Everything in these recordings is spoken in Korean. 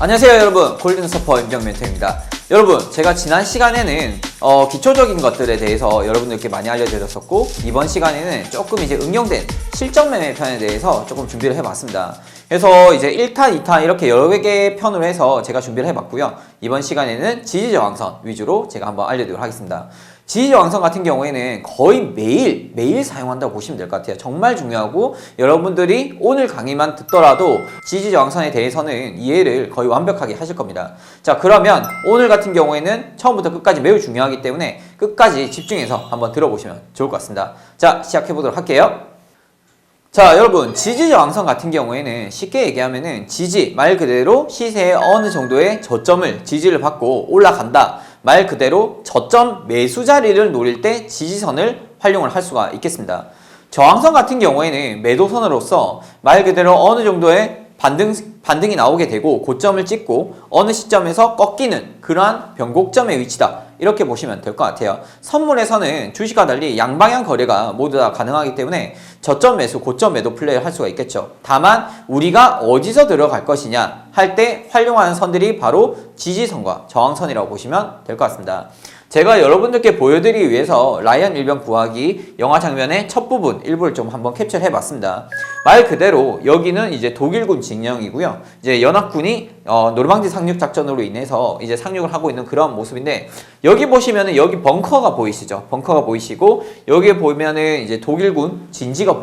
안녕하세요 여러분, 골든서퍼 임정 멘토입니다. 여러분, 제가 지난 시간에는 기초적인 것들에 대해서 여러분들께 많이 알려드렸었고, 이번 시간에는 조금 이제 응용된 실전 매매 편에 대해서 조금 준비를 해봤습니다. 그래서 이제 1탄, 2탄 이렇게 여러 개 편으로 해서 제가 준비를 해봤고요. 이번 시간에는 지지저항선 위주로 제가 한번 알려드리도록 하겠습니다. 지지저항선 같은 경우에는 거의 매일 사용한다고 보시면 될 것 같아요. 정말 중요하고, 여러분들이 오늘 강의만 듣더라도 지지저항선에 대해서는 이해를 거의 완벽하게 하실 겁니다. 자, 그러면 오늘 같은 경우에는 처음부터 끝까지 매우 중요하기 때문에 끝까지 집중해서 한번 들어보시면 좋을 것 같습니다. 자, 시작해 보도록 할게요. 자, 여러분, 지지저항선 같은 경우에는 쉽게 얘기하면은 지지, 말 그대로 시세의 어느 정도의 저점을 지지를 받고 올라간다. 말 그대로 저점 매수 자리를 노릴 때 지지선을 활용을 할 수가 있겠습니다. 저항선 같은 경우에는 매도선으로서 말 그대로 어느 정도의 반등이 나오게 되고 고점을 찍고 어느 시점에서 꺾이는 그러한 변곡점의 위치다, 이렇게 보시면 될 것 같아요. 선물에서는 주식과 달리 양방향 거래가 모두 다 가능하기 때문에 저점 매수, 고점 매도 플레이를 할 수가 있겠죠. 다만 우리가 어디서 들어갈 것이냐 할 때 활용하는 선들이 바로 지지선과 저항선이라고 보시면 될 것 같습니다. 제가 여러분들께 보여드리기 위해서 라이언 일병 구하기 영화 장면의 첫 부분 일부를 좀 한번 캡처를 해봤습니다. 말 그대로 여기는 이제 독일군 진영이고요. 이제 연합군이 노르망디 상륙 작전으로 인해서 이제 상륙을 하고 있는 그런 모습인데, 여기 보시면은 여기 벙커가 보이시죠? 벙커가 보이시고, 여기에 보면은 이제 독일군 진지가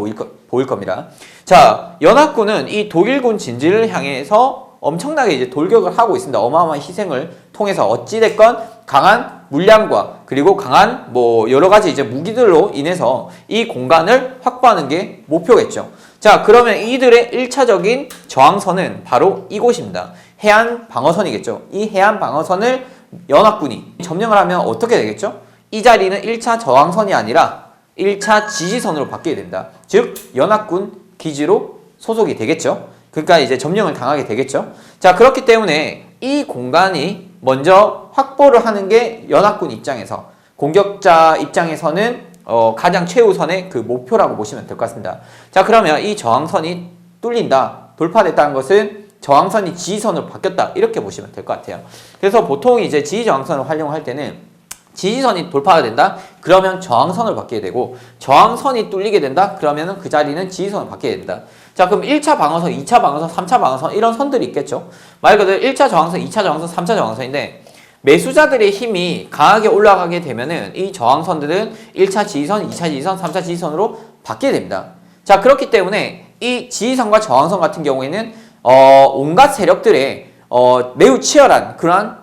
보일 겁니다. 자, 연합군은 이 독일군 진지를 향해서 엄청나게 이제 돌격을 하고 있습니다. 어마어마한 희생을 통해서 어찌됐건 강한 물량과 그리고 강한 여러 가지 이제 무기들로 인해서 이 공간을 확보하는 게 목표겠죠. 자, 그러면 이들의 1차적인 저항선은 바로 이곳입니다. 해안 방어선이겠죠. 이 해안 방어선을 연합군이 점령을 하면 어떻게 되겠죠? 이 자리는 1차 저항선이 아니라 1차 지지선으로 바뀌게 됩니다. 즉 연합군 기지로 소속이 되겠죠. 그러니까 이제 점령을 당하게 되겠죠. 자, 그렇기 때문에 이 공간이 먼저 확보를 하는 게 연합군 입장에서, 공격자 입장에서는 가장 최우선의 그 목표라고 보시면 될 것 같습니다. 자, 그러면 이 저항선이 뚫린다, 돌파됐다는 것은 저항선이 지지선으로 바뀌었다, 이렇게 보시면 될 것 같아요. 그래서 보통 이제 지지저항선을 활용할 때는 지지선이 돌파가 된다? 그러면 저항선을 받게 되고, 저항선이 뚫리게 된다? 그러면 그 자리는 지지선을 받게 된다. 자, 그럼 1차 방어선, 2차 방어선, 3차 방어선 이런 선들이 있겠죠. 말 그대로 1차 저항선, 2차 저항선, 3차 저항선인데, 매수자들의 힘이 강하게 올라가게 되면은 이 저항선들은 1차 지지선, 2차 지지선, 3차 지지선으로 바뀌게 됩니다. 자, 그렇기 때문에 이 지지선과 저항선 같은 경우에는 온갖 세력들의 매우 치열한 그러한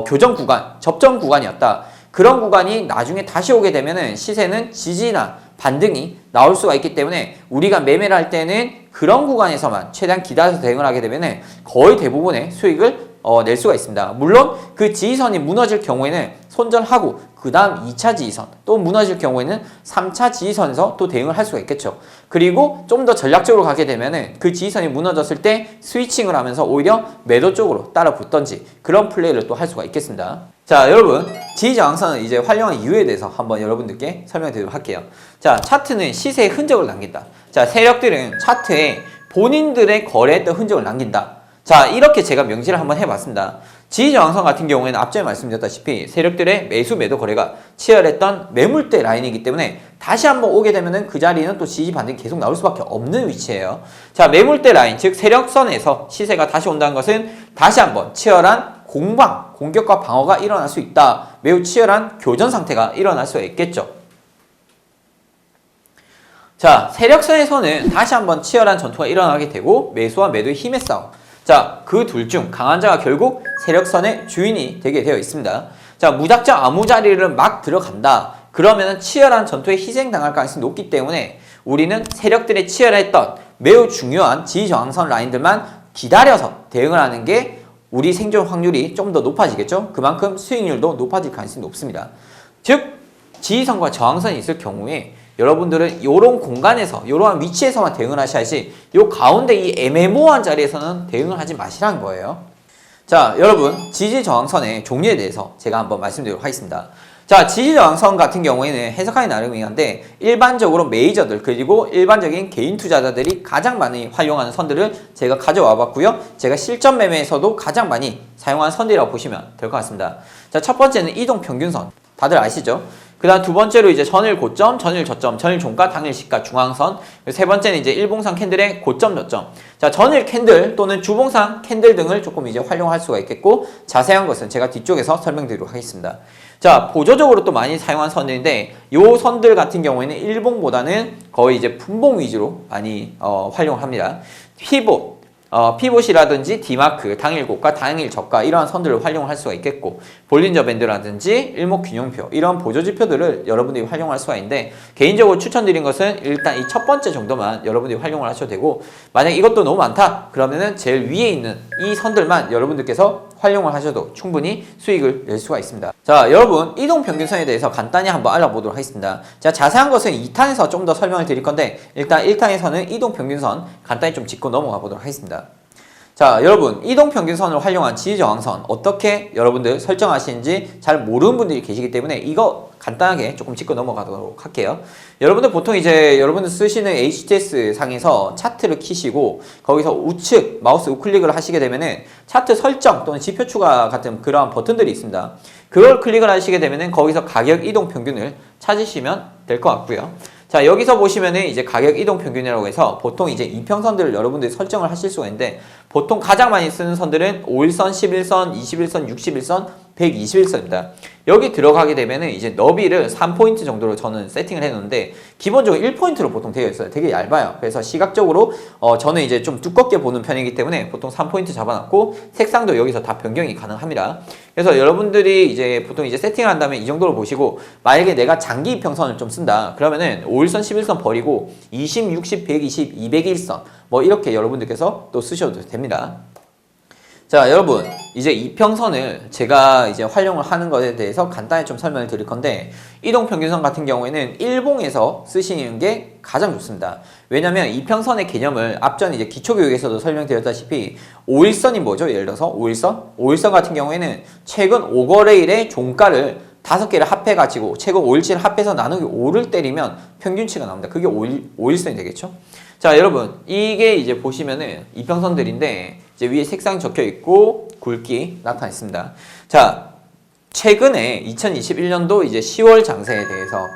교정 구간, 접점 구간이었다. 그런 구간이 나중에 다시 오게 되면은 시세는 지지나 반등이 나올 수가 있기 때문에 우리가 매매를 할 때는 그런 구간에서만 최대한 기다려서 대응을 하게 되면은 거의 대부분의 수익을 낼 수가 있습니다. 물론 그 지지선이 무너질 경우에는 손절하고 그 다음 2차 지지선, 또 무너질 경우에는 3차 지지선에서 또 대응을 할 수가 있겠죠. 그리고 좀 더 전략적으로 가게 되면은 그 지지선이 무너졌을 때 스위칭을 하면서 오히려 매도 쪽으로 따라 붙던지 그런 플레이를 또 할 수가 있겠습니다. 자, 여러분, 지지저항선을 이제 활용한 이유에 대해서 한번 여러분들께 설명드리도록 할게요. 자, 차트는 시세의 흔적을 남긴다. 자, 세력들은 차트에 본인들의 거래했던 흔적을 남긴다. 자, 이렇게 제가 명시를 한번 해봤습니다. 지지저항선 같은 경우에는 앞전에 말씀드렸다시피 세력들의 매수 매도 거래가 치열했던 매물대 라인이기 때문에 다시 한번 오게 되면은 그 자리는 또 지지 반등이 계속 나올 수밖에 없는 위치예요. 자, 매물대 라인, 즉 세력선에서 시세가 다시 온다는 것은 다시 한번 치열한 공격과 방어가 일어날 수 있다. 매우 치열한 교전 상태가 일어날 수가 있겠죠. 자, 세력선에서는 다시 한번 치열한 전투가 일어나게 되고 매수와 매도의 힘의 싸움. 자, 그 둘 중 강한 자가 결국 세력선의 주인이 되게 되어 있습니다. 자, 무작정 아무 자리를 막 들어간다. 그러면은 치열한 전투에 희생당할 가능성이 높기 때문에 우리는 세력들의 치열했던 매우 중요한 지지저항선 라인들만 기다려서 대응을 하는 게 우리 생존 확률이 좀 더 높아지겠죠. 그만큼 수익률도 높아질 가능성이 높습니다. 즉, 지지선과 저항선이 있을 경우에 여러분들은 이런 공간에서, 이러한 위치에서만 대응을 하셔야지 요 가운데 이 애매모호한 자리에서는 대응을 하지 마시라는 거예요. 자, 여러분, 지지저항선의 종류에 대해서 제가 한번 말씀드리도록 하겠습니다. 자, 지지저항선 같은 경우에는 해석하기 나름이긴 한데 일반적으로 메이저들 그리고 일반적인 개인 투자자들이 가장 많이 활용하는 선들을 제가 가져와 봤고요. 제가 실전 매매에서도 가장 많이 사용하는 선들이라고 보시면 될 것 같습니다. 자, 첫 번째는 이동평균선. 다들 아시죠? 그 다음 두 번째로 이제 전일 고점, 전일 저점, 전일 종가, 당일 시가, 중앙선. 세 번째는 이제 일봉상 캔들의 고점, 저점. 자, 전일 캔들 또는 주봉상 캔들 등을 조금 이제 활용할 수가 있겠고, 자세한 것은 제가 뒤쪽에서 설명드리도록 하겠습니다. 자, 보조적으로 또 많이 사용한 선들인데, 요 선들 같은 경우에는 일봉보다는 거의 이제 분봉 위주로 많이 활용을 합니다. 피봇이라든지 디마크, 당일 고가, 당일 저가 이러한 선들을 활용할 수가 있겠고 볼린저 밴드라든지 일목균형표 이런 보조지표들을 여러분들이 활용할 수가 있는데 개인적으로 추천드린 것은 일단 이 첫 번째 정도만 여러분들이 활용을 하셔도 되고 만약 이것도 너무 많다 그러면은 제일 위에 있는 이 선들만 여러분들께서 활용을 하셔도 충분히 수익을 낼 수가 있습니다. 자, 여러분 이동평균선에 대해서 간단히 한번 알아보도록 하겠습니다. 자, 자세한 것은 2탄에서 좀 더 설명을 드릴 건데 일단 1탄에서는 이동평균선 간단히 좀 짚고 넘어가 보도록 하겠습니다. 자, 여러분 이동평균선을 활용한 지지저항선 어떻게 여러분들 설정하시는지 잘 모르는 분들이 계시기 때문에 이거 간단하게 조금 짚고 넘어가도록 할게요. 여러분들 보통 이제 여러분들 쓰시는 HTS 상에서 차트를 키시고 거기서 우측 마우스 우클릭을 하시게 되면은 차트 설정 또는 지표 추가 같은 그러한 버튼들이 있습니다. 그걸 클릭을 하시게 되면은 거기서 가격 이동 평균을 찾으시면 될 것 같고요. 자, 여기서 보시면은 이제 가격 이동 평균이라고 해서 보통 이제 이평선들을 여러분들이 설정을 하실 수가 있는데 보통 가장 많이 쓰는 선들은 5일선, 11선, 21선, 61선, 121선입니다. 여기 들어가게 되면은 이제 너비를 3포인트 정도로 저는 세팅을 해놓는데 기본적으로 1포인트로 보통 되어 있어요. 되게 얇아요. 그래서 시각적으로 저는 이제 좀 두껍게 보는 편이기 때문에 보통 3포인트 잡아놨고 색상도 여기서 다 변경이 가능합니다. 그래서 여러분들이 이제 보통 이제 세팅을 한 다음에 이 정도로 보시고 만약에 내가 장기 이평선을 좀 쓴다 그러면은 5일선, 11선 버리고 20, 60, 120, 201선 뭐 이렇게 여러분들께서 또 쓰셔도 됩니다. 자, 여러분 이제 이평선을 제가 이제 활용을 하는 것에 대해서 간단히 좀 설명을 드릴 건데 이동평균선 같은 경우에는 일봉에서 쓰시는 게 가장 좋습니다. 왜냐면 이평선의 개념을 앞전 이제 기초교육에서도 설명드렸다시피 5일선이 뭐죠? 예를 들어서 5일선 같은 경우에는 최근 5거래일의 종가를 5개를 합해가지고 최근 5일치를 합해서 나누기 5를 때리면 평균치가 나옵니다. 그게 5일선이 되겠죠? 자, 여러분 이게 이제 보시면은 이평선들인데 이제 위에 색상 적혀 있고 굵기 나타나 있습니다. 자, 최근에 2021년도 이제 10월 장세에 대해서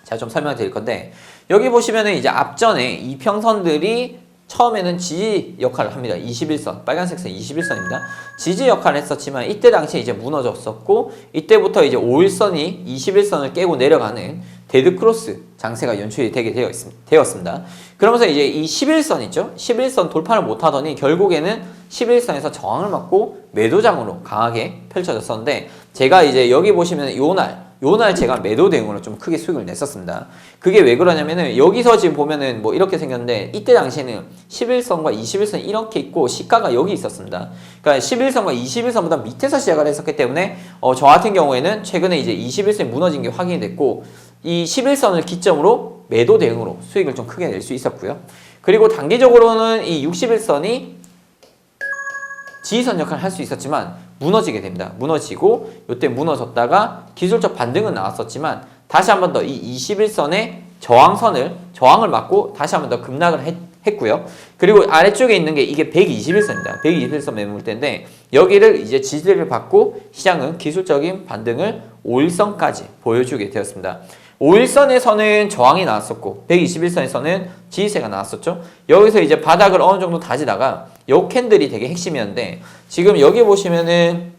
제가 좀 설명을 드릴 건데 여기 보시면은 이제 앞전에 이평선들이 처음에는 지지 역할을 합니다. 21선, 빨간색 선 21선입니다. 지지 역할을 했었지만 이때 당시에 이제 무너졌었고 이때부터 이제 5일선이 21선을 깨고 내려가는 데드크로스 장세가 연출이 되게 되었습니다. 그러면서 이제 이 11선 있죠? 11선 돌파를 못하더니 결국에는 11선에서 저항을 맞고 매도장으로 강하게 펼쳐졌었는데 제가 이제 여기 보시면 요날 제가 매도 대응으로 좀 크게 수익을 냈었습니다. 그게 왜 그러냐면은 여기서 지금 보면은 뭐 이렇게 생겼는데 이때 당시에는 11선과 21선 이렇게 있고 시가가 여기 있었습니다. 그러니까 11선과 21선보다 밑에서 시작을 했었기 때문에 저 같은 경우에는 최근에 이제 21선이 무너진 게 확인이 됐고 이 11선을 기점으로 매도 대응으로 수익을 좀 크게 낼 수 있었고요. 그리고 단기적으로는 이 61선이 지지선 역할을 할 수 있었지만 무너지게 됩니다. 무너지고 이때 무너졌다가 기술적 반등은 나왔었지만 다시 한 번 더 이 21선의 저항을 맞고 다시 한 번 더 급락을 했고요. 그리고 아래쪽에 있는 게 이게 121선입니다. 121선 매물대인데 여기를 이제 지지를 받고 시장은 기술적인 반등을 5일선까지 보여주게 되었습니다. 5일선에서는 저항이 나왔었고 121선에서는 지지세가 나왔었죠. 여기서 이제 바닥을 어느 정도 다지다가 요 캔들이 되게 핵심이었는데 지금 여기 보시면은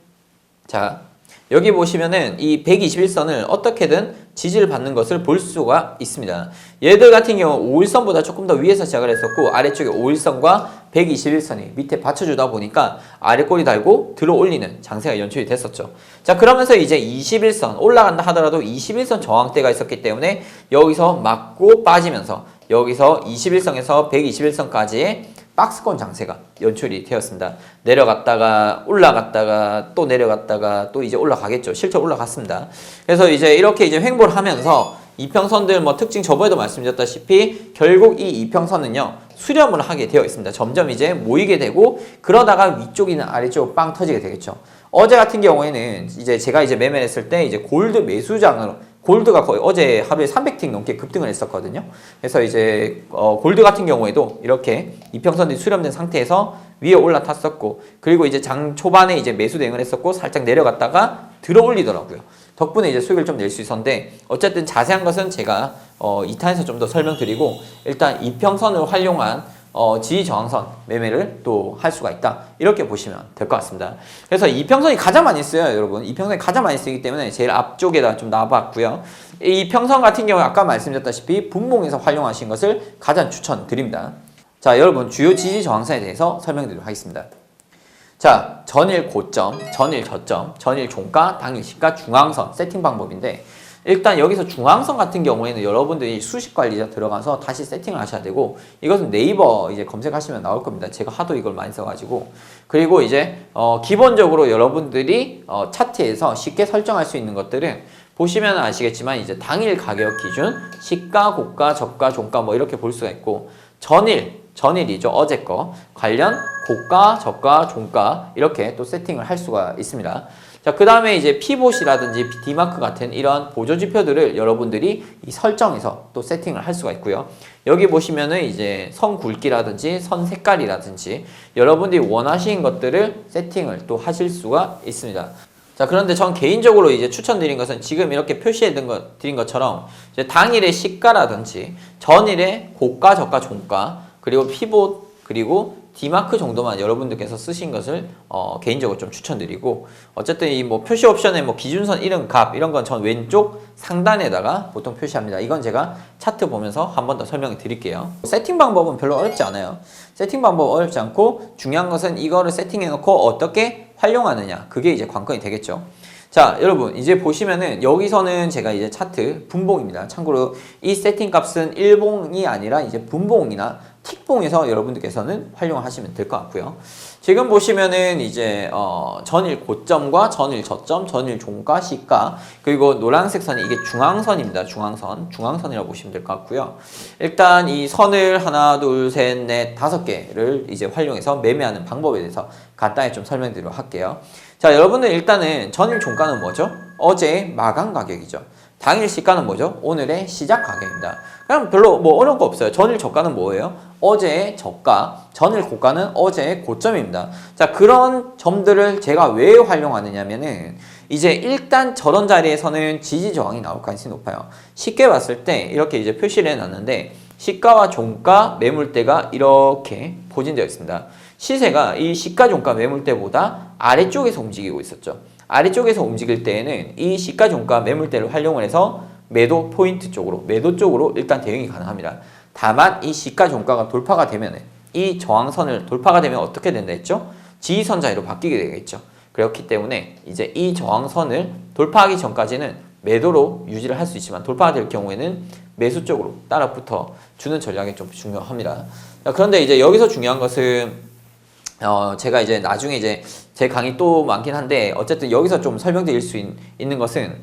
여기 보시면은 이 121선을 어떻게든 지지를 받는 것을 볼 수가 있습니다. 얘들 같은 경우 5일선보다 조금 더 위에서 시작을 했었고 아래쪽에 5일선과 121선이 밑에 받쳐주다 보니까 아래 꼬리 달고 들어 올리는 장세가 연출이 됐었죠. 자, 그러면서 이제 21선 올라간다 하더라도 21선 저항대가 있었기 때문에 여기서 맞고 빠지면서 여기서 21선에서 121선까지의 박스권 장세가 연출이 되었습니다. 내려갔다가 올라갔다가 또 내려갔다가 또 이제 올라가겠죠. 실제 올라갔습니다. 그래서 이제 이렇게 이제 횡보를 하면서 이평선들 뭐 특징 저번에도 말씀드렸다시피 결국 이 이평선은요 수렴을 하게 되어 있습니다. 점점 이제 모이게 되고 그러다가 위쪽이나 아래쪽 빵 터지게 되겠죠. 어제 같은 경우에는 이제 제가 이제 매매를 했을 때 이제 골드 매수장으로 골드가 거의 어제 하루에 300틱 넘게 급등을 했었거든요. 그래서 이제 골드 같은 경우에도 이렇게 이평선이 수렴된 상태에서 위에 올라탔었고, 그리고 이제 장 초반에 이제 매수 대응을 했었고 살짝 내려갔다가 들어 올리더라고요. 덕분에 이제 수익을 좀 낼 수 있었는데, 어쨌든 자세한 것은 제가 2탄에서 좀 더 설명드리고, 일단 이평선을 활용한 지지 저항선 매매를 또 할 수가 있다, 이렇게 보시면 될 것 같습니다. 그래서 이평선이 가장 많이 쓰여요, 여러분. 이평선이 가장 많이 쓰이기 때문에 제일 앞쪽에다 좀 놔봤고요. 이 평선 같은 경우에 아까 말씀드렸다시피 분봉에서 활용하신 것을 가장 추천드립니다. 자, 여러분, 주요 지지 저항선에 대해서 설명드리도록 하겠습니다. 자, 전일 고점, 전일 저점, 전일 종가, 당일 시가, 중앙선 세팅 방법인데, 일단 여기서 중앙선 같은 경우에는 여러분들이 수식 관리자 들어가서 다시 세팅을 하셔야 되고, 이것은 네이버 이제 검색하시면 나올 겁니다. 제가 하도 이걸 많이 써가지고. 그리고 이제 기본적으로 여러분들이 차트에서 쉽게 설정할 수 있는 것들은 보시면 아시겠지만 이제 당일 가격 기준, 시가, 고가, 저가, 종가 뭐 이렇게 볼 수가 있고, 전일이죠. 어제 거 관련 고가, 저가, 종가 이렇게 또 세팅을 할 수가 있습니다. 자, 그 다음에 이제 피봇이라든지 D마크 같은 이런 보조 지표들을 여러분들이 이 설정에서 또 세팅을 할 수가 있고요. 여기 보시면은 이제 선 굵기라든지 선 색깔이라든지 여러분들이 원하시는 것들을 세팅을 또 하실 수가 있습니다. 자, 그런데 전 개인적으로 이제 추천드린 것은 지금 이렇게 표시해 드린 것처럼 이제 당일의 시가라든지 전일의 고가, 저가, 종가, 그리고 피봇, 그리고 D마크 정도만 여러분들께서 쓰신 것을 개인적으로 좀 추천드리고, 어쨌든 이 뭐 표시 옵션의 뭐 기준선 이름 값 이런 건 전 왼쪽 상단에다가 보통 표시합니다. 이건 제가 차트 보면서 한 번 더 설명을 드릴게요. 세팅 방법은 별로 어렵지 않아요. 세팅 방법 어렵지 않고, 중요한 것은 이거를 세팅해 놓고 어떻게 활용하느냐, 그게 이제 관건이 되겠죠. 자, 여러분, 이제 보시면은 여기서는 제가 이제 차트 분봉입니다. 참고로 이 세팅 값은 일봉이 아니라 이제 분봉이나 틱봉에서 여러분들께서는 활용하시면 될 것 같고요. 지금 보시면은 이제 전일 고점과 전일 저점, 전일 종가, 시가, 그리고 노란색 선이 이게 중앙선입니다. 중앙선이라고 보시면 될 것 같고요. 일단 이 선을 하나, 둘, 셋, 넷, 5개를 이제 활용해서 매매하는 방법에 대해서 간단히 좀 설명드리도록 할게요. 자, 여러분들 일단은 전일 종가는 뭐죠? 어제 마감 가격이죠. 당일 시가는 뭐죠? 오늘의 시작 가격입니다. 그럼 별로 뭐 어려운 거 없어요. 전일 저가는 뭐예요? 어제의 저가, 전일 고가는 어제의 고점입니다. 자, 그런 점들을 제가 왜 활용하느냐면은 이제 일단 저런 자리에서는 지지 저항이 나올 가능성이 높아요. 쉽게 봤을 때 이렇게 이제 표시를 해놨는데, 시가와 종가 매물대가 이렇게 포진되어 있습니다. 시세가 이 시가 종가 매물대보다 아래쪽에서 움직이고 있었죠. 아래쪽에서 움직일 때에는 이 시가 종가 매물대를 활용을 해서 매도 포인트 쪽으로, 매도 쪽으로 일단 대응이 가능합니다. 다만 이 시가 종가가 돌파가 되면은, 이 저항선을 돌파가 되면 어떻게 된다 했죠? 지지선 자리로 바뀌게 되겠죠. 그렇기 때문에 이제 이 저항선을 돌파하기 전까지는 매도로 유지를 할 수 있지만, 돌파가 될 경우에는 매수 쪽으로 따라 붙어 주는 전략이 좀 중요합니다. 그런데 이제 여기서 중요한 것은 제가 이제 나중에 이제 제 강의 또 많긴 한데, 어쨌든 여기서 좀 설명드릴 수 있는 것은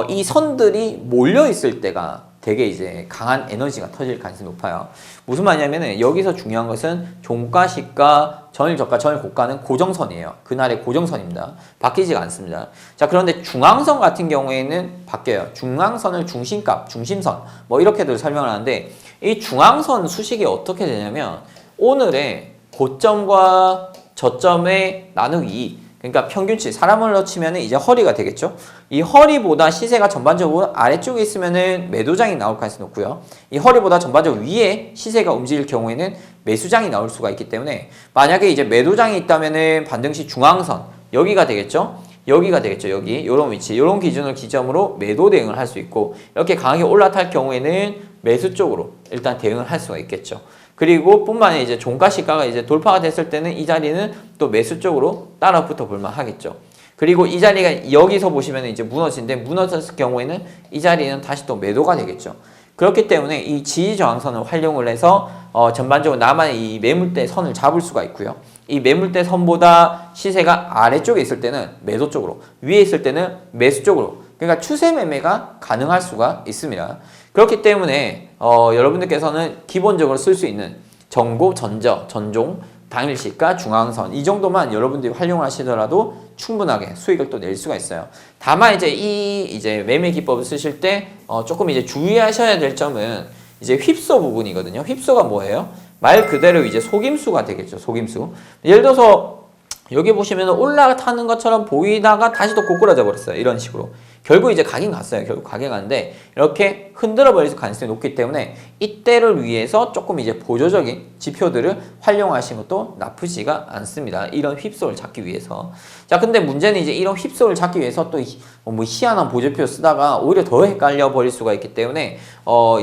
이 선들이 몰려 있을 때가 되게 이제 강한 에너지가 터질 가능성이 높아요. 무슨 말이냐면은 여기서 중요한 것은 종가, 시가, 전일 저가, 전일 고가는 고정선이에요. 그날의 고정선입니다. 바뀌지가 않습니다. 자, 그런데 중앙선 같은 경우에는 바뀌어요. 중앙선을 중심값, 중심선 뭐 이렇게들 설명을 하는데, 이 중앙선 수식이 어떻게 되냐면 오늘의 고점과 저점의 나누기, 그러니까 평균치, 사람으로 치면 이제 허리가 되겠죠. 이 허리보다 시세가 전반적으로 아래쪽에 있으면은 매도장이 나올 가능성이 높고요. 이 허리보다 전반적으로 위에 시세가 움직일 경우에는 매수장이 나올 수가 있기 때문에, 만약에 이제 매도장이 있다면은 반드시 중앙선, 여기가 되겠죠. 여기가 되겠죠. 여기 요런 위치, 요런 기준을 기점으로 매도 대응을 할 수 있고, 이렇게 강하게 올라탈 경우에는 매수 쪽으로 일단 대응을 할 수가 있겠죠. 그리고 뿐만 아니라 이제 종가 시가가 이제 돌파가 됐을 때는 이 자리는 또 매수 쪽으로 따라 붙어 볼만 하겠죠. 그리고 이 자리가 여기서 보시면 이제 무너지는데, 무너졌을 경우에는 이 자리는 다시 또 매도가 되겠죠. 그렇기 때문에 이 지지 저항선을 활용을 해서 전반적으로 나만의 이 매물대 선을 잡을 수가 있고요. 이 매물대 선보다 시세가 아래쪽에 있을 때는 매도 쪽으로, 위에 있을 때는 매수 쪽으로, 그러니까 추세 매매가 가능할 수가 있습니다. 그렇기 때문에 여러분들께서는 기본적으로 쓸 수 있는 전고, 전저, 전종, 당일시가, 중앙선 이 정도만 여러분들이 활용하시더라도 충분하게 수익을 또 낼 수가 있어요. 다만 이제 매매 기법을 쓰실 때 조금 이제 주의하셔야 될 점은 이제 휩소 부분이거든요. 휩소가 뭐예요? 말 그대로 이제 속임수가 되겠죠. 속임수. 예를 들어서 여기 보시면 올라타는 것처럼 보이다가 다시 또 고꾸라져 버렸어요. 이런 식으로. 결국 이제 가긴 갔어요. 결국 가긴 갔는데 이렇게 흔들어 버릴 가능성이 높기 때문에 이때를 위해서 조금 이제 보조적인 지표들을 활용하시는 것도 나쁘지가 않습니다. 이런 휩소를 잡기 위해서. 자, 근데 문제는 이제 이런 휩소를 잡기 위해서 또 뭐 희한한 보조표 쓰다가 오히려 더 헷갈려 버릴 수가 있기 때문에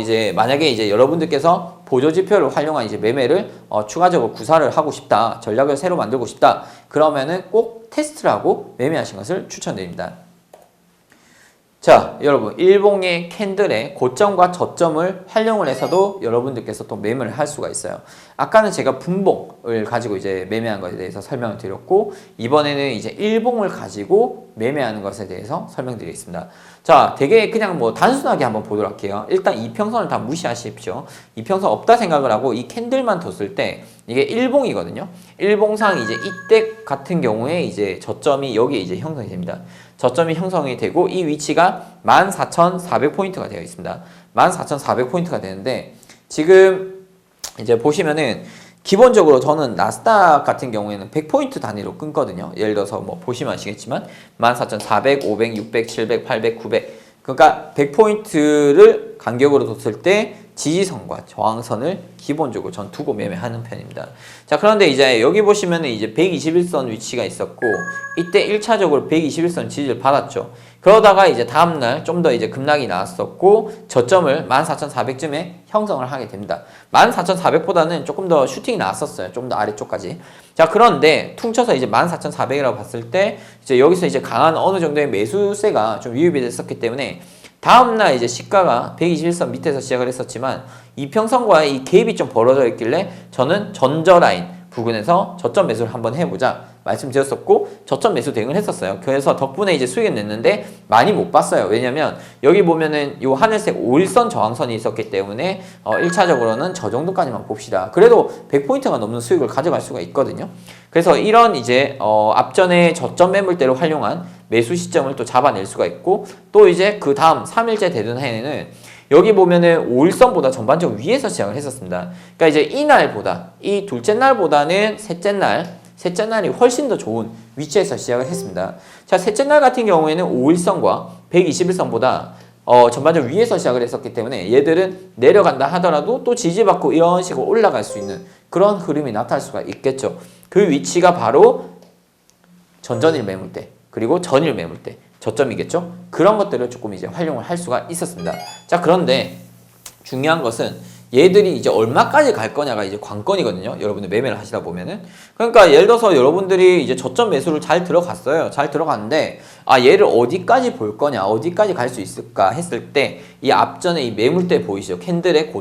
이제 만약에 이제 여러분들께서 보조 지표를 활용한 이제 매매를 추가적으로 구사를 하고 싶다, 전략을 새로 만들고 싶다, 그러면은 꼭 테스트를 하고 매매하시는 것을 추천드립니다. 자, 여러분, 일봉의 캔들의 고점과 저점을 활용을 해서도 여러분들께서 또 매매를 할 수가 있어요. 아까는 제가 분봉을 가지고 이제 매매한 것에 대해서 설명을 드렸고, 이번에는 이제 일봉을 가지고 매매하는 것에 대해서 설명드리겠습니다. 자, 되게 그냥 뭐 단순하게 한번 보도록 할게요. 일단 이평선을 다 무시하십시오. 이평선 없다 생각을 하고 이 캔들만 뒀을 때 이게 일봉이거든요. 일봉상 이제 이때 같은 경우에 이제 저점이 여기에 이제 형성이 됩니다. 저점이 형성이 되고 이 위치가 14,400포인트가 되어 있습니다. 14,400포인트가 되는데 지금 이제 보시면은 기본적으로 저는 나스닥 같은 경우에는 100포인트 단위로 끊거든요. 예를 들어서 뭐 보시면 아시겠지만 14,400, 500, 600, 700, 800, 900 그러니까 100포인트를 간격으로 뒀을 때 지지선과 저항선을 기본적으로 전 두고 매매하는 편입니다. 자, 그런데 이제 여기 보시면은 이제 121선 위치가 있었고 이때 1차적으로 121선 지지를 받았죠. 그러다가 이제 다음날 좀 더 이제 급락이 나왔었고 저점을 14,400쯤에 형성을 하게 됩니다. 14,400보다는 조금 더 슈팅이 나왔었어요. 좀 더 아래쪽까지. 자, 그런데 퉁쳐서 이제 14,400이라고 봤을 때 이제 여기서 이제 강한 어느 정도의 매수세가 좀 위협이 됐었기 때문에 다음날 이제 시가가 121선 밑에서 시작을 했었지만 이평선과 이 갭이 좀 벌어져 있길래 저는 전저라인 부근에서 저점 매수를 한번 해보자 말씀드렸었고 저점 매수 대응을 했었어요. 그래서 덕분에 이제 수익을 냈는데 많이 못 봤어요. 왜냐면 여기 보면은 요 하늘색 5일선 저항선이 있었기 때문에 1차적으로는 저 정도까지만 봅시다. 그래도 100포인트가 넘는 수익을 가져갈 수가 있거든요. 그래서 이런 이제 앞전에 저점 매물대를 활용한 매수 시점을 또 잡아낼 수가 있고 또 이제 그 다음 3일째 되던 해에는 여기 보면은 5일선보다 전반적으로 위에서 시작을 했었습니다. 그러니까 이제 이날보다 이 둘째 날보다는 셋째 날이 훨씬 더 좋은 위치에서 시작을 했습니다. 자, 셋째 날 같은 경우에는 5일선과 121선보다 전반적으로 위에서 시작을 했었기 때문에 얘들은 내려간다 하더라도 또 지지받고 이런 식으로 올라갈 수 있는 그런 흐름이 나타날 수가 있겠죠. 그 위치가 바로 전전일 매물대 그리고 전일 매물대 저점이겠죠. 그런 것들을 조금 이제 활용을 할 수가 있었습니다. 자, 그런데 중요한 것은 얘들이 이제 얼마까지 갈 거냐가 이제 관건이거든요. 여러분들 매매를 하시다 보면은. 그러니까 예를 들어서 여러분들이 이제 저점 매수를 잘 들어갔어요. 잘 들어갔는데 얘를 어디까지 볼 거냐, 어디까지 갈 수 있을까 했을 때 이 앞전에 이 매물대 보이시죠? 캔들의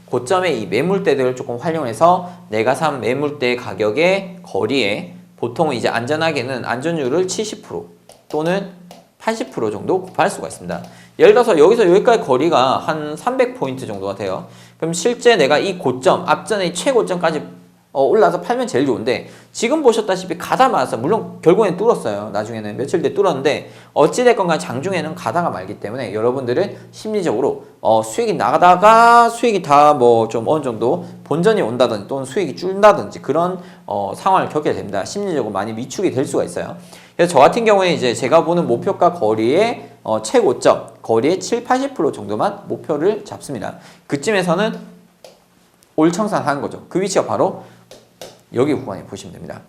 고점에 이 매물대들을 조금 활용해서 내가 산 매물대 가격의 거리에 보통 이제 안전하게는 안전율을 70% 또는 80% 정도 곱할 수가 있습니다. 예를 들어서 여기서 여기까지 거리가 한 300포인트 정도가 돼요. 그럼 실제 내가 이 고점, 앞전에 이 최고점까지 올라서 팔면 제일 좋은데 지금 보셨다시피 가다 말았어. 물론 결국엔 뚫었어요. 나중에는 며칠 뒤에 뚫었는데 어찌됐건 간에 장중에는 가다가 말기 때문에 여러분들은 심리적으로 수익이 나가다가 수익이 다 뭐 좀 어느 정도 본전이 온다든지 또는 수익이 줄다든지 그런 상황을 겪게 됩니다. 심리적으로 많이 위축이 될 수가 있어요. 그래서 저 같은 경우에 이제 제가 보는 목표가 거리의 최고점, 거리의 7, 80% 정도만 목표를 잡습니다. 그쯤에서는 올청산하는 거죠. 그 위치가 바로 여기 구간에 보시면 됩니다.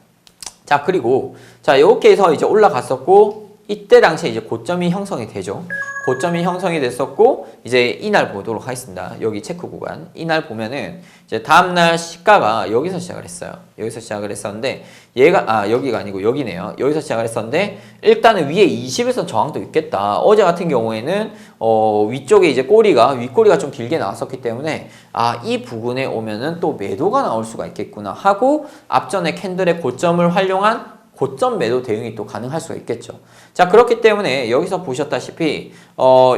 자, 그리고 자, 이렇게 해서 이제 올라갔었고 이때 당시에 이제 고점이 형성이 되죠. 고점이 형성이 됐었고 이제 이날 보도록 하겠습니다. 여기 체크 구간 이날 보면은 이제 다음날 시가가 여기서 시작을 했어요. 여기서 시작을 했었는데 얘가 여기가 아니고 여기네요. 여기서 시작을 했었는데 일단은 위에 21선 저항도 있겠다. 어제 같은 경우에는 위쪽에 이제 윗꼬리가 좀 길게 나왔었기 때문에 이 부분에 오면은 또 매도가 나올 수가 있겠구나 하고 앞전에 캔들의 고점을 활용한 고점 매도 대응이 또 가능할 수가 있겠죠. 자, 그렇기 때문에 여기서 보셨다시피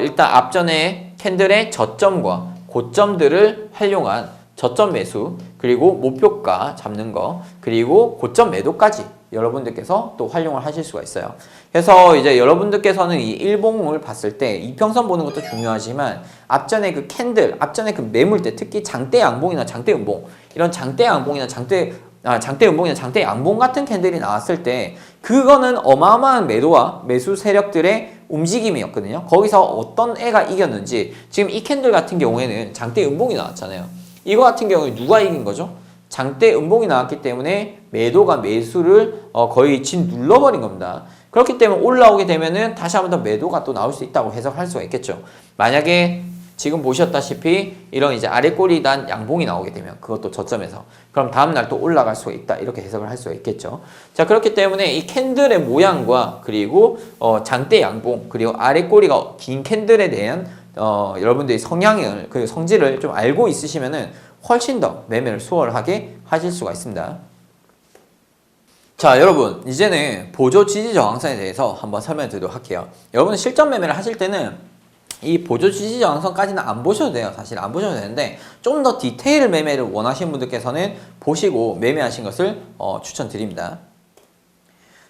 일단 앞전에 캔들의 저점과 고점들을 활용한 저점 매수 그리고 목표가 잡는 거 그리고 고점 매도까지 여러분들께서 또 활용을 하실 수가 있어요. 그래서 이제 여러분들께서는 이 일봉을 봤을 때 이평선 보는 것도 중요하지만 앞전에 그 캔들, 앞전에 그 매물대, 특히 장대 양봉이나 장대 음봉, 이런 장대 양봉이나 장대 음봉이나 장대 양봉 같은 캔들이 나왔을 때 그거는 어마어마한 매도와 매수 세력들의 움직임이었거든요. 거기서 어떤 애가 이겼는지, 지금 이 캔들 같은 경우에는 장대 음봉이 나왔잖아요. 이거 같은 경우에 누가 이긴 거죠? 장대 음봉이 나왔기 때문에 매도가 매수를 거의 진 눌러버린 겁니다. 그렇기 때문에 올라오게 되면은 다시 한 번 더 매도가 또 나올 수 있다고 해석할 수가 있겠죠. 만약에 지금 보셨다시피 이런 이제 아래 꼬리단 양봉이 나오게 되면 그것도 저점에서 그럼 다음날 또 올라갈 수가 있다, 이렇게 해석을 할 수가 있겠죠. 자, 그렇기 때문에 이 캔들의 모양과 그리고 장대 양봉 그리고 아래 꼬리가 긴 캔들에 대한 여러분들이 성향을, 그 성질을 좀 알고 있으시면은 훨씬 더 매매를 수월하게 하실 수가 있습니다. 자, 여러분 이제는 보조 지지 저항선에 대해서 한번 설명드리도록 할게요. 여러분은 실전 매매를 하실 때는 이 보조 지지 저항선까지는 안 보셔도 돼요. 사실 안 보셔도 되는데 좀 더 디테일 매매를 원하시는 분들께서는 보시고 매매하신 것을 추천드립니다.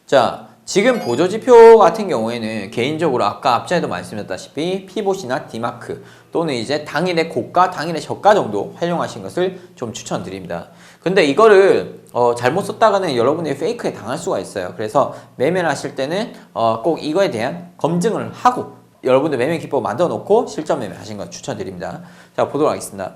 자, 지금 보조지표 같은 경우에는 개인적으로 아까 앞전에도 말씀드렸다시피 피봇이나 디마크 또는 이제 당일의 고가, 당일의 저가 정도 활용하신 것을 좀 추천드립니다. 근데 이거를 잘못 썼다가는 여러분의 페이크에 당할 수가 있어요. 그래서 매매를 하실 때는 꼭 이거에 대한 검증을 하고 여러분들 매매 기법 만들어 놓고 실전 매매 하신 거 추천드립니다. 자, 보도록 하겠습니다.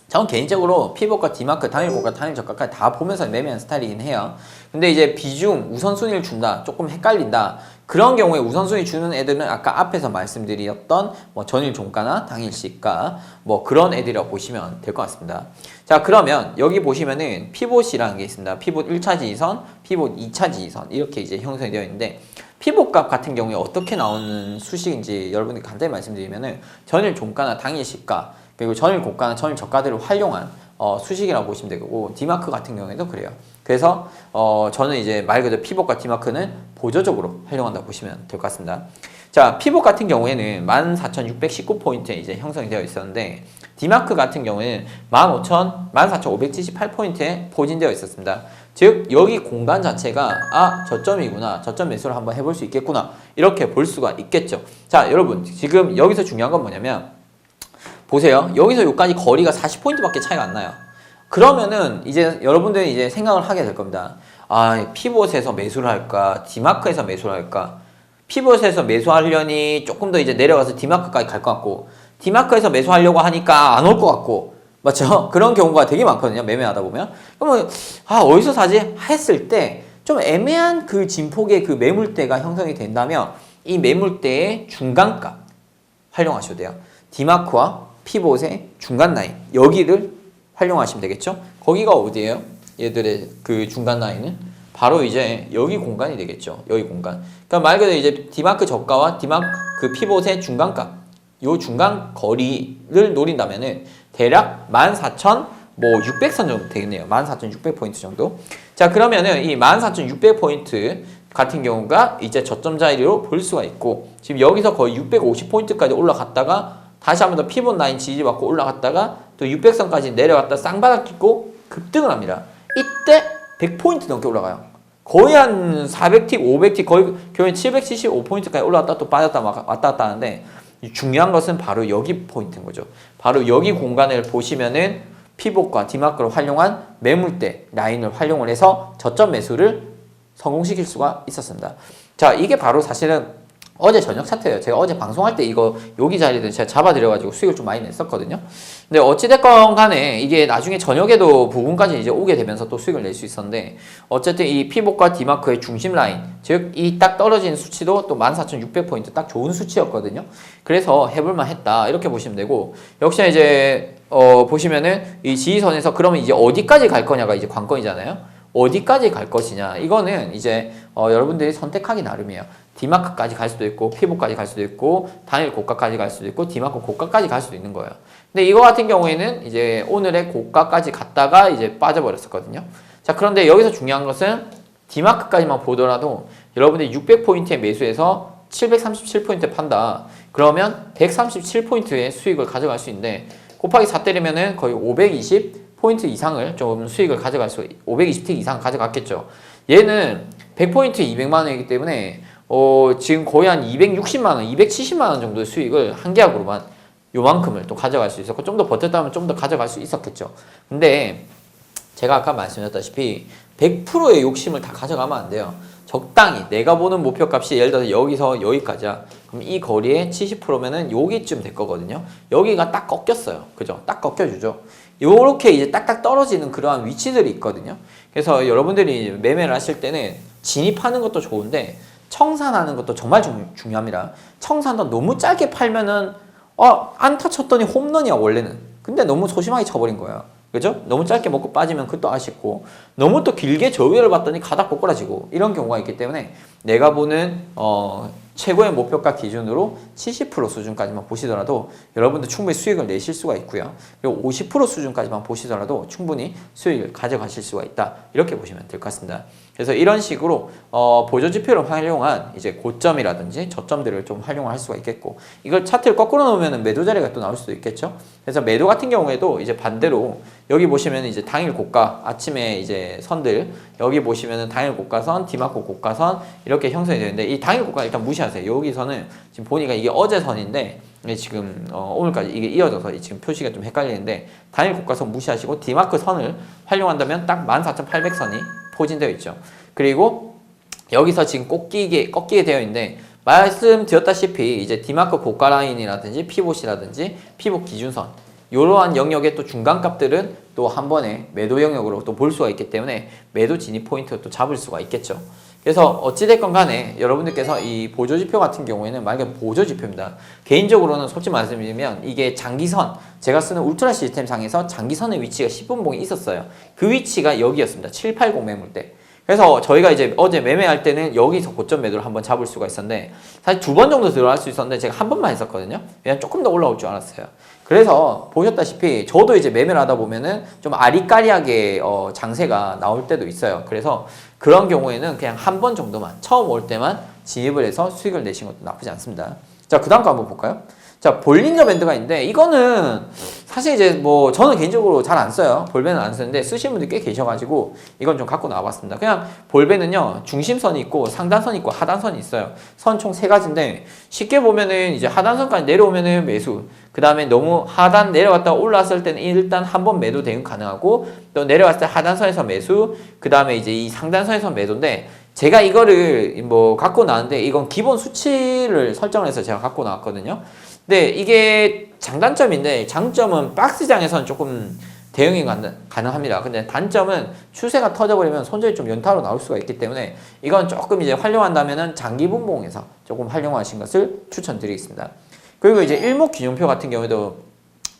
저는 개인적으로 피봇과 디마크, 당일 고가, 당일 저가까지 다 보면서 매매하는 스타일이긴 해요. 근데 이제 비중, 우선순위를 준다, 조금 헷갈린다, 그런 경우에 우선순위 주는 애들은 아까 앞에서 말씀드렸던 뭐 전일 종가나 당일 시가 뭐 그런 애들이라고 보시면 될 것 같습니다. 자, 그러면 여기 보시면은 피봇이라는 게 있습니다. 피봇 1차 지지선, 피봇 2차 지지선 이렇게 이제 형성이 되어 있는데 피봇 값 같은 경우에 어떻게 나오는 수식인지 여러분들 간단히 말씀드리면은 전일 종가나 당일 시가 그리고 전일 고가나 전일 저가들을 활용한 수식이라고 보시면 되고, 디마크 같은 경우에도 그래요. 그래서 저는 이제 말 그대로 피봇과 디마크는 보조적으로 활용한다고 보시면 될 것 같습니다. 자, 피봇 같은 경우에는 14,619포인트에 이제 형성이 되어 있었는데 디마크 같은 경우에는 14,578포인트에 포진되어 있었습니다. 즉 여기 공간 자체가 저점이구나, 저점 매수를 한번 해볼 수 있겠구나, 이렇게 볼 수가 있겠죠. 자, 여러분 지금 여기서 중요한 건 뭐냐면 보세요. 여기서 여기까지 거리가 40포인트밖에 차이가 안 나요. 그러면은 이제 여러분들이 이제 생각을 하게 될 겁니다. 피봇에서 매수를 할까, 디마크에서 매수를 할까? 피봇에서 매수하려니 조금 더 이제 내려가서 디마크까지 갈 것 같고, 디마크에서 매수하려고 하니까 안 올 것 같고, 맞죠? 그런 경우가 되게 많거든요. 매매하다 보면. 그러면 어디서 사지? 했을 때 좀 애매한 그 진폭의 그 매물대가 형성이 된다면 이 매물대의 중간값 활용하셔도 돼요. 디마크와 피봇의 중간 라인, 여기를 활용하시면 되겠죠? 거기가 어디예요? 얘들의 그 중간 라인은 바로 이제 여기 공간이 되겠죠. 여기 공간. 그러니까 말 그대로 이제 디마크 저가와 그 피봇의 중간값, 요 중간 거리를 노린다면은 대략 14,600선 정도 되겠네요. 14,600포인트 정도. 자, 그러면은 이 14,600포인트 같은 경우가 이제 저점 자리로 볼 수가 있고, 지금 여기서 거의 650포인트까지 올라갔다가 다시 한 번 더 피봇 라인 지지받고 올라갔다가 또 600선까지 내려갔다 쌍바닥 찍고 급등을 합니다. 이때 100포인트 넘게 올라가요. 거의 한 400틱, 500틱, 거의 겨우에 775포인트까지 올라갔다 또 빠졌다 왔다 갔다 하는데, 중요한 것은 바로 여기 포인트인 거죠. 바로 여기 공간을 보시면은 피봇과 디마크를 활용한 매물대 라인을 활용을 해서 저점 매수를 성공시킬 수가 있었습니다. 자, 이게 바로 사실은 어제 저녁 차트예요. 제가 어제 방송할 때 이거 여기 자리를 제가 잡아드려가지고 수익을 좀 많이 냈었거든요. 근데 어찌됐건 간에 이게 나중에 저녁에도 부분까지 이제 오게 되면서 또 수익을 낼 수 있었는데, 어쨌든 이 피봇과 디마크의 중심 라인, 즉 이 딱 떨어진 수치도 또 14,600포인트 딱 좋은 수치였거든요. 그래서 해볼만 했다, 이렇게 보시면 되고, 역시나 이제 보시면은 이 지지선에서 그러면 이제 어디까지 갈 거냐가 이제 관건이잖아요. 어디까지 갈 것이냐, 이거는 이제 여러분들이 선택하기 나름이에요. 디마크까지 갈 수도 있고, 피봇까지 갈 수도 있고, 단일 고가까지 갈 수도 있고, 디마크 고가까지 갈 수도 있는 거예요. 근데 이거 같은 경우에는 이제 오늘의 고가까지 갔다가 이제 빠져버렸었거든요. 자, 그런데 여기서 중요한 것은 디마크까지만 보더라도 여러분들이 600포인트에 매수해서 737포인트에 판다. 그러면 137포인트의 수익을 가져갈 수 있는데, 곱하기 4 때리면은 거의 520포인트 이상을 좀 수익을 가져갈 수, 520틱 이상 가져갔겠죠. 얘는 100포인트 200만원이기 때문에 지금 거의 한 260만원, 270만원 정도의 수익을 한 계약으로만 요만큼을 또 가져갈 수 있었고, 좀 더 버텼다면 좀 더 가져갈 수 있었겠죠. 근데 제가 아까 말씀드렸다시피 100%의 욕심을 다 가져가면 안 돼요. 적당히 내가 보는 목표값이 예를 들어서 여기서 여기까지야. 그럼 이 거리의 70%면은 여기쯤 될 거거든요. 여기가 딱 꺾였어요. 그죠? 딱 꺾여주죠. 요렇게 이제 딱딱 떨어지는 그러한 위치들이 있거든요. 그래서 여러분들이 매매를 하실 때는 진입하는 것도 좋은데 청산하는 것도 정말 중요합니다. 청산도 너무 짧게 팔면은 안타 쳤더니 홈런이야 원래는. 근데 너무 소심하게 쳐버린 거야. 그죠? 너무 짧게 먹고 빠지면 그것도 아쉽고, 너무 또 길게 저위를 봤더니 가닥 꼬꾸라지고, 이런 경우가 있기 때문에 내가 보는 최고의 목표가 기준으로 70% 수준까지만 보시더라도 여러분들 충분히 수익을 내실 수가 있고요. 그리고 50% 수준까지만 보시더라도 충분히 수익을 가져가실 수가 있다. 이렇게 보시면 될 것 같습니다. 그래서 이런 식으로 보조지표를 활용한 이제 고점이라든지 저점들을 좀 활용을 할 수가 있겠고, 이걸 차트를 거꾸로 놓으면 매도 자리가 또 나올 수도 있겠죠. 그래서 매도 같은 경우에도 이제 반대로 여기 보시면 이제 당일 고가, 아침에 이제 선들, 여기 보시면은 당일 고가선, 디마코 고가선 이렇게 형성이 되는데, 이 당일 고가 일단 무시하세요. 여기서는 지금 보니까 이게 어제 선인데 지금 오늘까지 이게 이어져서 지금 표시가 좀 헷갈리는데, 당일 고가선 무시하시고 디마크 선을 활용한다면 딱 14,800선이 포진되어 있죠. 그리고 여기서 지금 꺾이게 되어 있는데, 말씀드렸다시피 이제 디마크 고가 라인이라든지 피봇이라든지 피봇 기준선, 이러한 영역의 또 중간값들은 또 한 번에 매도 영역으로 또 볼 수가 있기 때문에 매도 진입 포인트를 또 잡을 수가 있겠죠. 그래서 어찌됐건 간에 여러분들께서 이 보조지표 같은 경우에는 말 그대로 보조지표입니다. 개인적으로는 솔직히 말씀드리면 이게 장기선, 제가 쓰는 울트라 시스템상에서 장기선의 위치가 10분봉이 있었어요. 그 위치가 여기였습니다. 780 매물대. 그래서 저희가 이제 어제 매매할 때는 여기서 고점 매도를 한번 잡을 수가 있었는데, 사실 2번 정도 들어갈 수 있었는데 제가 한 번만 했었거든요. 그냥 조금 더 올라올 줄 알았어요. 그래서 보셨다시피 저도 이제 매매를 하다 보면은 좀 아리까리하게 장세가 나올 때도 있어요. 그래서 그런 경우에는 그냥 한 번 정도만, 처음 올 때만 진입을 해서 수익을 내신 것도 나쁘지 않습니다. 자, 그 다음 거 한번 볼까요? 자, 볼린저 밴드가 있는데, 이거는 사실 이제 뭐 저는 개인적으로 잘 안 써요. 볼밴은 안 쓰는데 쓰시는 분들이 꽤 계셔가지고 이건 좀 갖고 나와봤습니다. 그냥 볼밴은요, 중심선이 있고 상단선이 있고 하단선이 있어요. 선 총 3가지인데, 쉽게 보면은 이제 하단선까지 내려오면은 매수, 그 다음에 너무 하단 내려갔다가 올라왔을 때는 일단 한번 매도 대응 가능하고, 또 내려왔을 때 하단선에서 매수, 그 다음에 이제 이 상단선에서 매도인데, 제가 이거를 뭐 갖고 나왔는데, 이건 기본 수치를 설정을 해서 제가 갖고 나왔거든요. 근데 이게 장단점인데, 장점은 박스장에서는 조금 대응이 가능합니다. 근데 단점은 추세가 터져버리면 손절이 좀 연타로 나올 수가 있기 때문에 이건 조금 이제 활용한다면은 장기 분봉에서 조금 활용하신 것을 추천드리겠습니다. 그리고 이제 일목균형표 같은 경우에도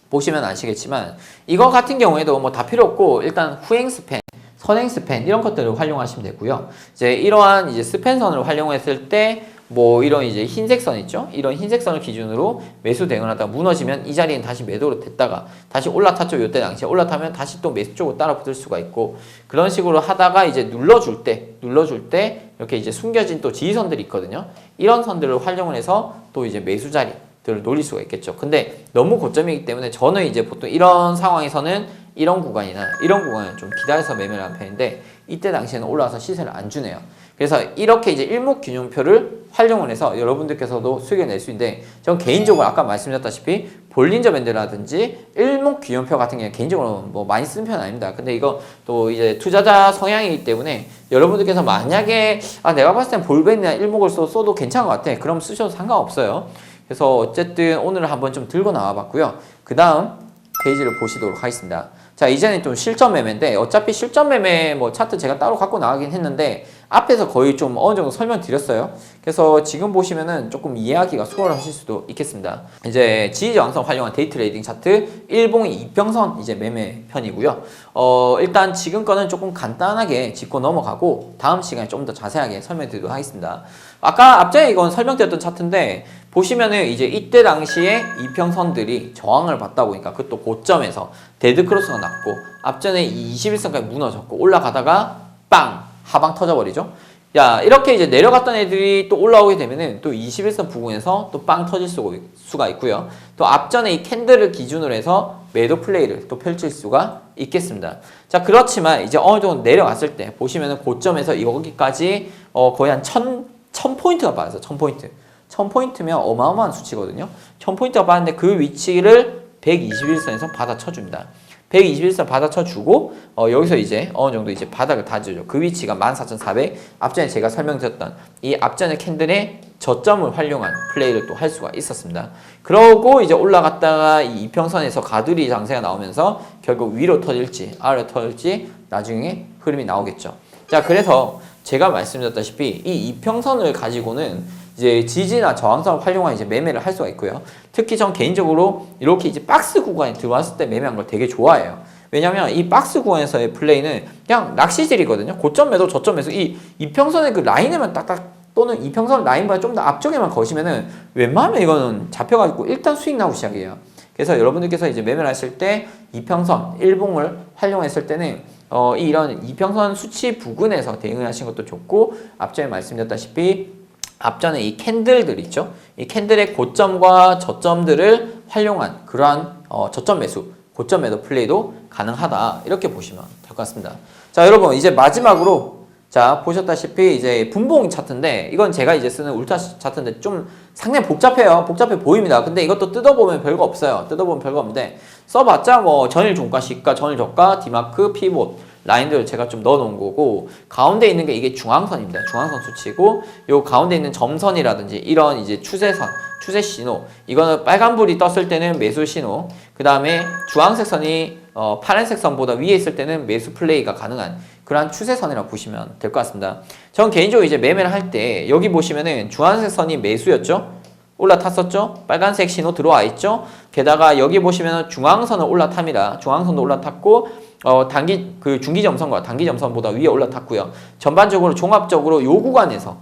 보시면 아시겠지만, 이거 같은 경우에도 뭐 다 필요 없고 일단 후행 스팬, 선행 스팬 이런 것들을 활용하시면 되고요. 이제 이러한 이제 스팬선을 활용했을 때 뭐 이런 이제 흰색 선 있죠? 이런 흰색 선을 기준으로 매수 대응을 하다가 무너지면 이 자리엔 다시 매도로 됐다가 다시 올라탔죠. 요때 당시에 올라타면 다시 또 매수 쪽으로 따라 붙을 수가 있고, 그런 식으로 하다가 이제 눌러줄 때 이렇게 이제 숨겨진 또 지지선들이 있거든요. 이런 선들을 활용을 해서 또 이제 매수 자리들을 노릴 수가 있겠죠. 근데 너무 고점이기 때문에 저는 이제 보통 이런 상황에서는 이런 구간이나 이런 구간을 좀 기다려서 매매를 하는 편인데, 이때 당시에는 올라와서 시세를 안 주네요. 그래서 이렇게 이제 일목균형표를 활용을 해서 여러분들께서도 수익을 낼 수 있는데, 전 개인적으로 아까 말씀드렸다시피 볼린저 밴드라든지 일목균형표 같은 경우는 개인적으로 뭐 많이 쓰는 편은 아닙니다. 근데 이거 또 이제 투자자 성향이기 때문에 여러분들께서 만약에 내가 봤을 땐 볼밴드나 일목을 써도 괜찮은 것 같아, 그럼 쓰셔도 상관없어요. 그래서 어쨌든 오늘은 한번 좀 들고 나와봤고요. 그 다음 페이지를 보시도록 하겠습니다. 자, 이제는 좀 실전 매매인데, 어차피 실전 매매 뭐 차트 제가 따로 갖고 나가긴 했는데 앞에서 거의 좀 어느 정도 설명드렸어요. 그래서 지금 보시면은 조금 이해하기가 수월하실 수도 있겠습니다. 이제 지지저항선 활용한 데이 트레이딩 차트 일봉이 이평선 이제 매매 편이고요. 일단 지금 거는 조금 간단하게 짚고 넘어가고 다음 시간에 좀 더 자세하게 설명드리도록 하겠습니다. 아까 앞전에 이건 설명드렸던 차트인데, 보시면은 이제 이때 당시에 이평선들이 저항을 받다 보니까 그것도 고점에서 데드크로스가 났고, 앞전에 21선까지 무너졌고 올라가다가 빵! 하방 터져버리죠. 야, 이렇게 이제 내려갔던 애들이 또 올라오게 되면은 또 21선 부근에서 또 빵 터질 수가 있고요. 또 앞전에 이 캔들을 기준으로 해서 매도 플레이를 또 펼칠 수가 있겠습니다. 자, 그렇지만 이제 어느 정도 내려왔을 때 보시면은 고점에서 여기까지 거의 한 1000포인트가 빠졌어요. 1000포인트. 1000포인트면 어마어마한 수치거든요. 1000포인트가 빠졌는데 그 위치를 121선에서 받아쳐줍니다. 121선 받아쳐주고 여기서 이제 어느 정도 이제 바닥을 다지죠. 그 위치가 14,400. 앞전에 제가 설명드렸던 이 앞전의 캔들의 저점을 활용한 플레이를 또 할 수가 있었습니다. 그러고 이제 올라갔다가 이 이평선에서 가두리 장세가 나오면서 결국 위로 터질지 아래로 터질지 나중에 흐름이 나오겠죠. 자, 그래서 제가 말씀드렸다시피 이 이평선을 가지고는 이제 지지나 저항선을 활용한 이제 매매를 할 수가 있고요. 특히 전 개인적으로 이렇게 이제 박스 구간에 들어왔을 때 매매한 걸 되게 좋아해요. 왜냐면 이 박스 구간에서의 플레이는 그냥 낚시질이거든요. 고점 매도, 저점 매수. 이 이평선의 그 라인에만 딱딱 또는 이평선 라인보다 좀 더 앞쪽에만 거시면은 웬만하면 이거는 잡혀가지고 일단 수익 나오기 시작해요. 그래서 여러분들께서 이제 매매를 하실 때 이평선, 일봉을 활용했을 때는 이런 이평선 수치 부근에서 대응을 하시는 것도 좋고, 앞전에 말씀드렸다시피 앞전에 이 캔들들 있죠? 이 캔들의 고점과 저점들을 활용한 그러한 저점 매수, 고점 매도 플레이도 가능하다. 이렇게 보시면 될 것 같습니다. 자, 여러분 이제 마지막으로 자, 보셨다시피 이제 분봉 차트인데 이건 제가 이제 쓰는 울트라 차트인데 좀 상당히 복잡해요. 복잡해 보입니다. 근데 이것도 뜯어보면 별거 없어요. 뜯어보면 별거 없는데 써봤자 뭐 전일 종가, 시가, 전일 저가, 디마크, 피봇 라인들을 제가 좀 넣어놓은 거고, 가운데 있는 게 이게 중앙선입니다. 중앙선 수치고, 요 가운데 있는 점선이라든지 이런 이제 추세선, 추세 신호, 이거는 빨간불이 떴을 때는 매수 신호, 그 다음에 주황색 선이 파란색 선보다 위에 있을 때는 매수 플레이가 가능한 그러한 추세선이라고 보시면 될 것 같습니다. 전 개인적으로 이제 매매를 할 때 여기 보시면은 주황색 선이 매수였죠? 올라탔었죠? 빨간색 신호 들어와 있죠? 게다가 여기 보시면 중앙선은 올라탑니다. 중앙선도 올라탔고, 중기점선과 단기점선보다 위에 올라탔고요. 전반적으로 종합적으로 요 구간에서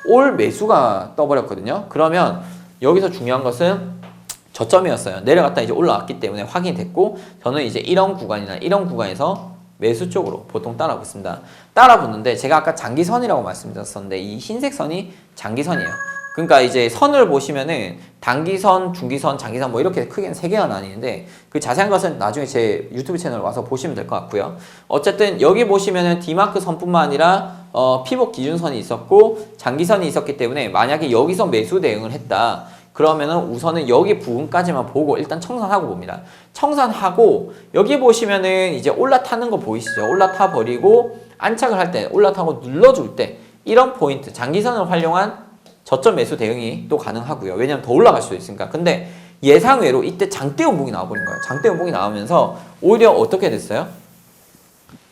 올 매수가 떠버렸거든요. 그러면 여기서 중요한 것은 저점이었어요. 내려갔다 이제 올라왔기 때문에 확인이 됐고, 저는 이제 이런 구간이나 이런 구간에서 매수 쪽으로 보통 따라하고 있습니다. 따라붙는데 제가 아까 장기선이라고 말씀드렸었는데 이 흰색 선이 장기선이에요. 그러니까 이제 선을 보시면은 단기선, 중기선, 장기선 뭐 이렇게 크게는 3개가 나뉘는데 그 자세한 것은 나중에 제 유튜브 채널 와서 보시면 될 것 같고요. 어쨌든 여기 보시면은 디마크 선뿐만 아니라 피봇 기준선이 있었고 장기선이 있었기 때문에 만약에 여기서 매수 대응을 했다. 그러면은 우선은 여기 부분까지만 보고 일단 청산하고 봅니다. 청산하고 여기 보시면은 이제 올라타는 거 보이시죠? 올라타 버리고 안착을 할 때 올라타고 눌러줄 때 이런 포인트, 장기선을 활용한 저점 매수 대응이 또 가능하고요. 왜냐면 더 올라갈 수도 있으니까. 근데 예상외로 이때 장대 음봉이 나와버린 거예요. 장대 음봉이 나오면서 오히려 어떻게 됐어요?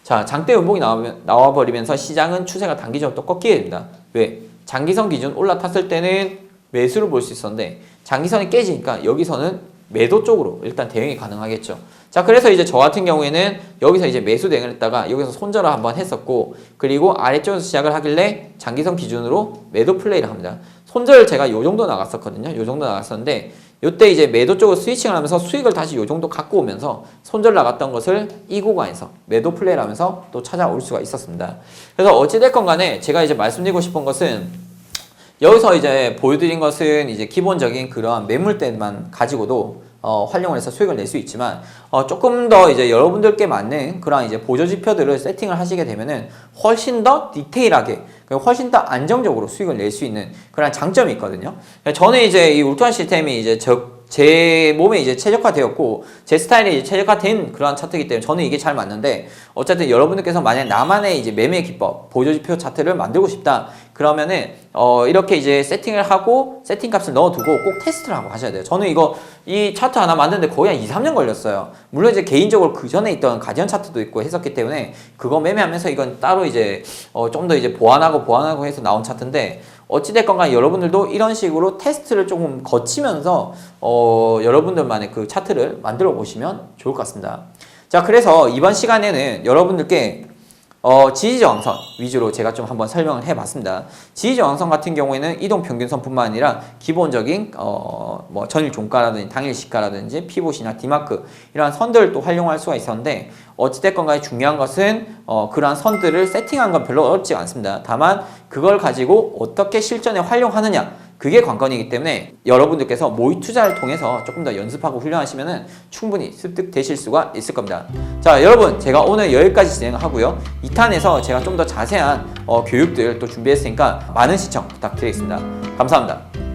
자, 장대 음봉이 나와버리면서 시장은 추세가 단기적으로 또 꺾이게 됩니다. 왜? 장기선 기준 올라탔을 때는 매수를 볼 수 있었는데 장기선이 깨지니까 여기서는 매도 쪽으로 일단 대응이 가능하겠죠. 자, 그래서 이제 저 같은 경우에는 여기서 이제 매수 대응을 했다가 여기서 손절을 한번 했었고, 그리고 아래쪽에서 시작을 하길래 장기선 기준으로 매도 플레이를 합니다. 손절 제가 요 정도 나갔었거든요. 요 정도 나갔었는데 요때 이제 매도 쪽으로 스위칭을 하면서 수익을 다시 요 정도 갖고 오면서 손절 나갔던 것을 이 구간에서 매도 플레이를 하면서 또 찾아올 수가 있었습니다. 그래서 어찌됐건 간에 제가 이제 말씀드리고 싶은 것은 여기서 이제 보여드린 것은 이제 기본적인 그러한 매물대만 가지고도 활용을 해서 수익을 낼 수 있지만 조금 더 이제 여러분들께 맞는 그런 이제 보조 지표들을 세팅을 하시게 되면은 훨씬 더 디테일하게, 훨씬 더 안정적으로 수익을 낼 수 있는 그런 장점이 있거든요. 저는 이제 이 울트라 시스템이 이제 제 몸에 이제 최적화되었고 제 스타일에 이제 최적화된 그러한 차트이기 때문에 저는 이게 잘 맞는데, 어쨌든 여러분들께서 만약 나만의 이제 매매 기법, 보조지표 차트를 만들고 싶다 그러면은 이렇게 이제 세팅을 하고 세팅 값을 넣어두고 꼭 테스트를 하고 하셔야 돼요. 저는 이 차트 하나 만드는데 거의 한 2, 3년 걸렸어요. 물론 이제 개인적으로 그 전에 있던 가디언 차트도 있고 했었기 때문에 그거 매매하면서 이건 따로 이제 좀 더 이제 보완하고 해서 나온 차트인데, 어찌됐건 간에 여러분들도 이런 식으로 테스트를 조금 거치면서 여러분들만의 그 차트를 만들어 보시면 좋을 것 같습니다. 자, 그래서 이번 시간에는 여러분들께 지지저항선 위주로 제가 좀 한번 설명을 해봤습니다. 지지저항선 같은 경우에는 이동평균선뿐만 아니라 기본적인 뭐 전일 종가라든지 당일 시가라든지 피봇이나 디마크 이러한 선들을 또 활용할 수가 있었는데 어찌됐건 간에 중요한 것은 그러한 선들을 세팅한 건 별로 어렵지 않습니다. 다만 그걸 가지고 어떻게 실전에 활용하느냐 그게 관건이기 때문에 여러분들께서 모의 투자를 통해서 조금 더 연습하고 훈련하시면 충분히 습득되실 수가 있을 겁니다. 자, 여러분 제가 오늘 여기까지 진행하고요. 2탄에서 제가 좀 더 자세한 교육들 또 준비했으니까 많은 시청 부탁드리겠습니다. 감사합니다.